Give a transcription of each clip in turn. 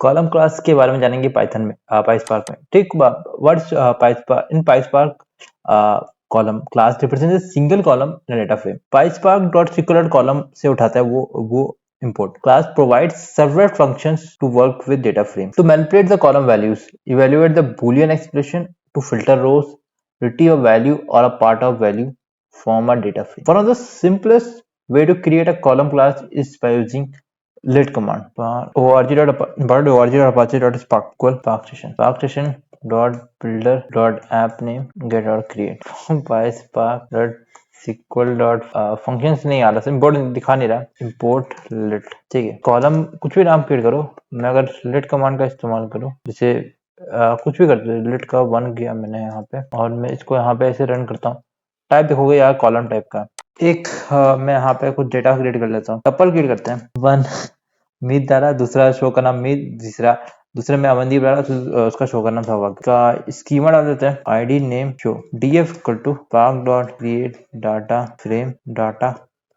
Column class के बारे में जानेंगे पाइथन में, पाइस्पार्क में। ठीक, what's PySpark in PySpark column class represents single column in data frame. PySpark dot secure column से उठाता है वो import. Class provides several functions to work with data frame. To manipulate the column values, evaluate the Boolean expression, to filter rows, retrieve a value or a part of value from a data frame. One of the simplest way to create a column class is by using lit command. Parkstation dot builder dot app name get dot create PySpark dot SQL dot functions नहीं आ रहा, import दिखा नहीं रहा, import lit. ठीक है, column कुछ भी नाम क्रिएट करो। मैं अगर लिट कमांड का इस्तेमाल करूँ, जैसे कुछ भी करते हैं, लिट का 1 किया मैंने यहाँ पे, और मैं इसको यहाँ पे ऐसे रन करता हूँ। टाइप देखोगे यार कॉलम टाइप का एक मैं यहाँ पे कुछ डेटा क्रिएट कर लेता हूँ। टपल क्रिएट करते हैं, 1 मीत डाला, दूसरा शो का नाम मीत, दूसरे में अमनदीप डाला, तो उसका शो का नाम था वक्त का। स्कीमा डाल देते हैं, ID name show, df equal to park dot create data frame data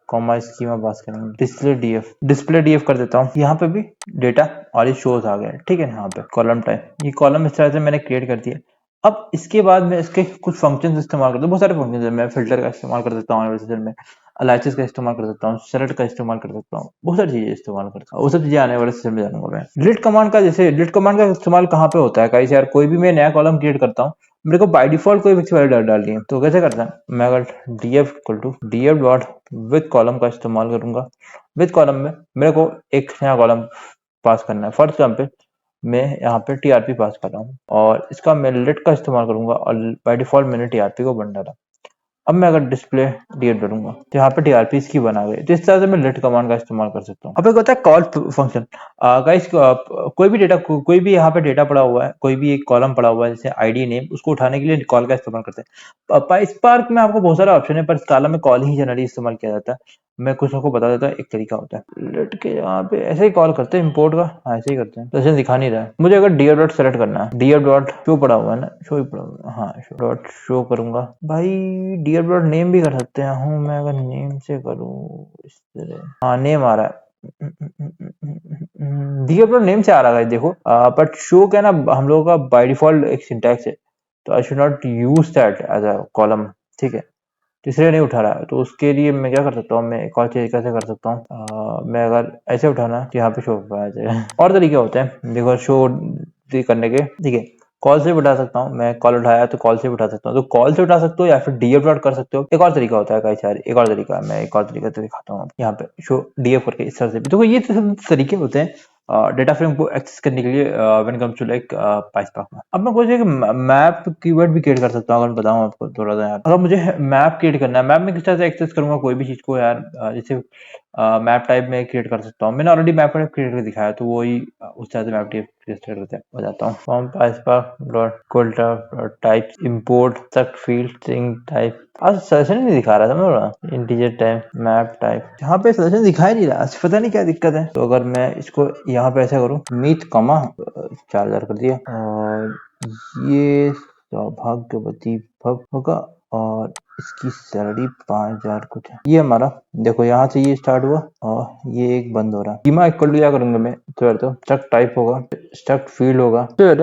comma schema pass करेंगे, डिस्प्ले df कर देता हूँ। यहाँ पे भी डेटा और ये शोज आ गए। ठीक है, यहाँ पे कॉलम टाइप, ये कॉलम इस तरह से मैंने क्रिएट कर दिया। अब इसके बाद मैं इसके कुछ फंक्शंस इस्तेमाल करता हूँ, बहुत सारे फंक्शंस है। मैं फिल्टर का इस्तेमाल कर देता हूँ, में अलाइचेस का इस्तेमाल कर सकता हूँ, सेलेक्ट का इस्तेमाल कर सकता हूँ, बहुत सारी चीजें इस्तेमाल करता हूँ। वो सब चीजें आने वाले सेशन में जानूंगा मैं। लिट कमांड का, जैसे लिट कमांड का इस्तेमाल कहाँ पे होता है गाइस यार, कोई भी मैं नया कॉलम क्रिएट करता हूँ, मेरे को बाय डिफॉल्ट कोई फिक्स वैल्यू डालनी है, तो कैसे करता है, मैं अगर df equal to df dot with column का इस्तेमाल करूंगा। विद कॉलम में मेरे को एक नया कॉलम पास करना है। फर्स्ट कॉलम पे मैं यहाँ पे टीआरपी पास कर रहा हूँ, और इसका मैं लिट का इस्तेमाल करूंगा, और बाय डिफॉल्ट मैंने टीआरपी को बन डाला। अब मैं अगर डिस्प्ले डीएफ डालूंगा तो यहाँ पे टीआरपी इसकी बना गई। तो इस तरह से मैं लिट कमांड का इस्तेमाल कर सकता हूँ। अब एक होता है कॉल फंक्शन। गाइस, कोई भी डेटा, कोई भी यहाँ पे डेटा पड़ा हुआ है, कोई भी एक कॉलम पड़ा हुआ है, जैसे आईडी नेम, उसको उठाने के लिए कॉल का इस्तेमाल करते हैं। पाइस्पार्क में आपको बहुत सारा ऑप्शन है, पर स्काला में कॉल ही जनरली इस्तेमाल किया जाता है। मैं कुछ आपको बता देता हूँ, एक तरीका होता है लिट के, यहाँ पे ऐसे ही कॉल करते हैं इम्पोर्ट का, ऐसे ही करते हैं, तो ऐसे दिखा नहीं रहा है मुझे। अगर डीएफ डॉट सेलेक्ट करना है, डीएफ डॉट शो पड़ा हुआ है ना, शो ही पड़ा हुआ है, हाँ शो डॉट शो करूंगा भाई। डीएफ डॉट नेम भी कर सकते हैं, हूँ मैं अगर नेम से करूँ इस तरह, हाँ नेम आ रहा है, डीएफ डॉट नेम से आ रहा है देखो। बट शो क्या ना, हम लोगों का बाय डिफॉल्ट एक सिंटैक्स है, तो I should not use that as a column. ठीक है, तीसरे नहीं उठा रहा है, तो उसके लिए मैं क्या कर सकता हूँ, मैं एक और तरीका से कर सकता हूँ। मैं अगर ऐसे उठाना है तो यहाँ पे शो आ जाएगा। और तरीके होते हैं देखो शो करने के। ठीक है, कॉल से भी उठा सकता हूँ, मैं कॉल उठाया तो कॉल से भी उठा सकता हूँ, तो कॉल से उठा सकते हो या फिर डीएफ डॉट कर सकते हो। एक और तरीका होता है गाइस यार, एक और तरीका मैं एक और तरीका से दिखाता हूँ यहाँ पे, शो डीएफ करके इस तरह से भी। देखो ये तो सब तरीके होते हैं डेटा फ्रेम को एक्सेस करने के लिए व्हेन कम्स टू लाइक पाइस्पार्क में। अब मैं कुछ एक मैप कीवर्ड भी क्रिएट कर सकता हूँ, अगर बताऊँ आपको थोड़ा सा यार। अगर मुझे मैप क्रिएट करना है, मैप में किस तरह से एक्सेस करूंगा कोई भी चीज को यार, जैसे मैप टाइप में क्रिएट कर सकता हूँ। मैंने ऑलरेडी मैप टाइप क्रिएट करके दिखाया, तो वही उस तरह से मैप टाइप क्रिएट हो जाता हूँ। फ्रॉम पाइस्पार्क डॉट कोल्टा टाइप इंपोर्ट तक फील्ड स्ट्रिंग टाइप। आज सजेशन नहीं दिखा रहा, समझ रहा, इंटीजर टाइप मैप टाइप, यहाँ पे सजेशन दिखाई नहीं रहा, पता नहीं क्या दिक्कत है। तो अगर मैं इसको यहाँ पे ऐसा करूँ, मीत कमा 4000 कर दिया, और ये सौभाग्यवती भव होगा, और इसकी सैलरी 5000 कुछ है। ये हमारा देखो, यहाँ से ये स्टार्ट हुआ और ये एक बंद हो रहा है। कीमा इक्वल टू क्या करूंगा मैं, तो स्ट्रक्ट टाइप होगा, स्ट्रक्ट फील्ड होगा, तो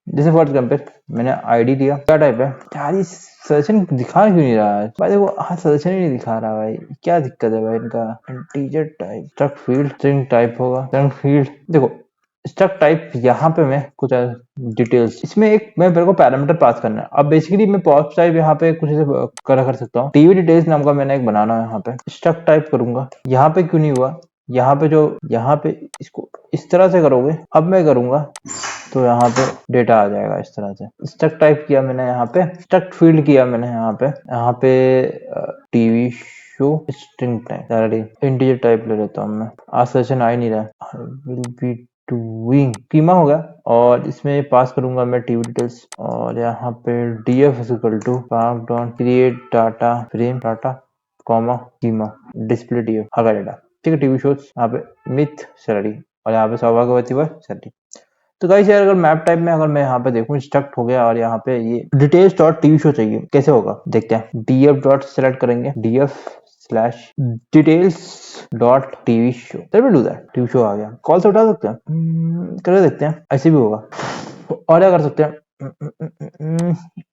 जैसे फॉर एग्जाम्पल मैंने आईडी दिया, क्या टाइप है यार, ये सजेशन दिखा क्यों नहीं रहा है भाई। देखो हाँ, सजेशन ही नहीं दिखा रहा भाई, क्या दिक्कत है भाई इनका। Integer type struct field string type होगा, स्ट्रिंग फील्ड। देखो स्ट्रक्ट टाइप, यहाँ पे मैं कुछ डिटेल्स, इसमें एक मैं मेरे को पैरामीटर पास करना है। अब बेसिकली मैं पॉप टाइप यहाँ पे कुछ ऐसे कर सकता हूँ। टीवी डिटेल्स नाम का मैंने एक बनाना है, यहाँ पे स्ट्रक्ट टाइप करूंगा। यहाँ पे क्यों नहीं हुआ, यहाँ पे यहाँ पे इसको इस तरह से करोगे, अब मैं करूंगा तो यहाँ पे डेटा आ जाएगा इस तरह से। स्ट्रक्ट टाइप किया मैंने, यहाँ पे स्ट्रक्ट फील्ड किया मैंने, यहाँ पे TV show string type, integer type ले लेता हूँ मैं। आज सेशन आ ही नहीं रहा, विल बी डूइंग कीमा होगा, और इसमें पास करूंगा मैं टीवी डिटेल्स, और यहाँ पे df is equal to park dot create data frame data comma कीमा डिस्प्ले df आगा डेटा। ठीक है, टीवी शोज यहाँ पे मिथ सैलरी, और यहाँ पे सौभाग्यवती वह सैलरी। तो गाइस यार, अगर मैप टाइप में अगर मैं यहाँ पे देखूं, स्ट्रक्ट हो गया, और यहाँ पे ये डिटेल्स डॉट टीवी शो चाहिए, कैसे होगा देखते हैं। df डॉट सेलेक्ट करेंगे, df slash details dot TV show. Let me do that. TV show आ गया, कॉल से उठा सकते हैं, करके देखते हैं, ऐसे भी होगा। और क्या कर सकते हैं,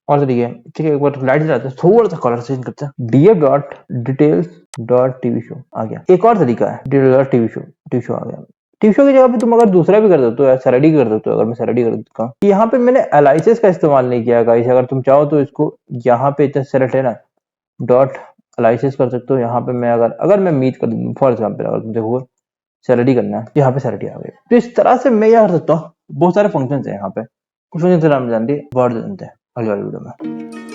और तरीके हैं, ठीक है। एक बार लाइट जलाते हैं, थोड़ा सा कलर चेंज करते हैं, DF dot details dot TV show आ गया। एक और तरीका है, detail dot TV show, TV show आ गया। टीवी शो की जगह पे तुम अगर दूसरा भी कर देते हो, सैलरी कर देते हो, अगर मैं सैलरी कर देता हूँ, यहाँ पे मैंने एलाइसिस का इस्तेमाल नहीं किया गाइस। अगर तुम चाहो तो इसको यहाँ पे इतना सेलेक्ट है ना, डॉट एलाइसिस कर सकते हो। यहाँ पे मैं अगर मैं मीट कर दूँ, फॉर एग्जाम्पल अगर तुम देखो सैलरी करना है, यहाँ पे सैलरी आ गई। तो इस तरह से मैं क्या कर सकता हूँ, बहुत सारे फंक्शन है यहाँ पे, कुछ फंक्शन नाम जानते हैं, बढ़ जानते हैं अगली वाली वीडियो में।